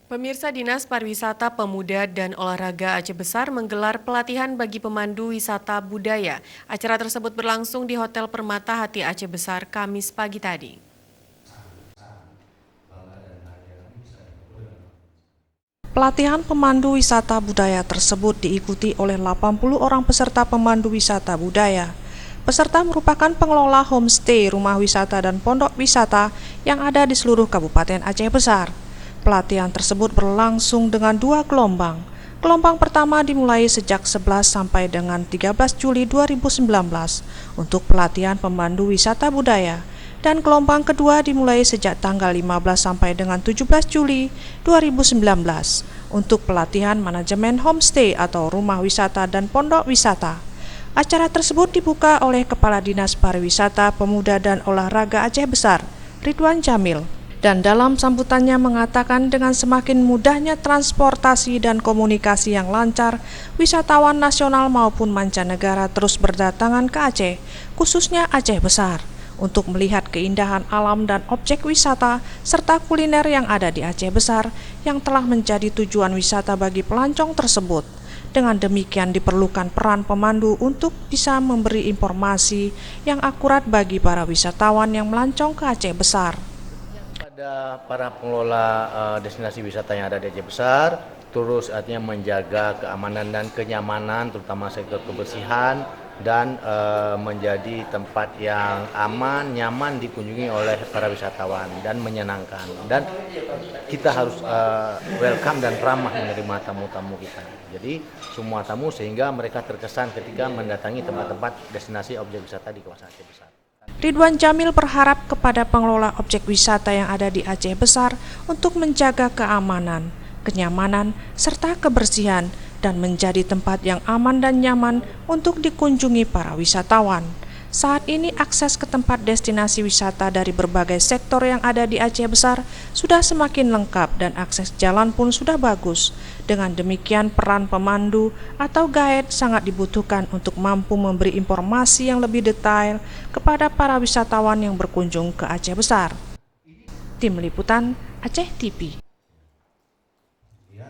Pemirsa Dinas Pariwisata Pemuda dan Olahraga Aceh Besar menggelar pelatihan bagi pemandu wisata budaya. Acara tersebut berlangsung di Hotel Permata Hati Aceh Besar Kamis pagi tadi. Pelatihan pemandu wisata budaya tersebut diikuti oleh 80 orang peserta pemandu wisata budaya. Peserta merupakan pengelola homestay, rumah wisata, dan pondok wisata yang ada di seluruh Kabupaten Aceh Besar. Pelatihan tersebut berlangsung dengan 2 gelombang. Gelombang pertama dimulai sejak 11 sampai dengan 13 Juli 2019 untuk pelatihan pemandu wisata budaya, dan gelombang kedua dimulai sejak tanggal 15 sampai dengan 17 Juli 2019 untuk pelatihan manajemen homestay atau rumah wisata dan pondok wisata. Acara tersebut dibuka oleh Kepala Dinas Pariwisata, Pemuda dan Olahraga Aceh Besar, Ridwan Jamil, dan dalam sambutannya mengatakan dengan semakin mudahnya transportasi dan komunikasi yang lancar, wisatawan nasional maupun mancanegara terus berdatangan ke Aceh, khususnya Aceh Besar, untuk melihat keindahan alam dan objek wisata serta kuliner yang ada di Aceh Besar yang telah menjadi tujuan wisata bagi pelancong tersebut. Dengan demikian diperlukan peran pemandu untuk bisa memberi informasi yang akurat bagi para wisatawan yang melancong ke Aceh Besar. Pada para pengelola destinasi wisata yang ada di Aceh Besar, terus artinya menjaga keamanan dan kenyamanan, terutama sektor kebersihan, dan menjadi tempat yang aman, nyaman dikunjungi oleh para wisatawan dan menyenangkan. Dan kita harus welcome dan ramah menerima tamu-tamu kita. Jadi semua tamu sehingga mereka terkesan ketika mendatangi tempat-tempat destinasi objek wisata di kawasan Aceh Besar. Ridwan Jamil berharap kepada pengelola objek wisata yang ada di Aceh Besar untuk menjaga keamanan, kenyamanan, serta kebersihan dan menjadi tempat yang aman dan nyaman untuk dikunjungi para wisatawan. Saat ini akses ke tempat destinasi wisata dari berbagai sektor yang ada di Aceh Besar sudah semakin lengkap dan akses jalan pun sudah bagus. Dengan demikian peran pemandu atau guide sangat dibutuhkan untuk mampu memberi informasi yang lebih detail kepada para wisatawan yang berkunjung ke Aceh Besar. Tim Liputan Aceh TV.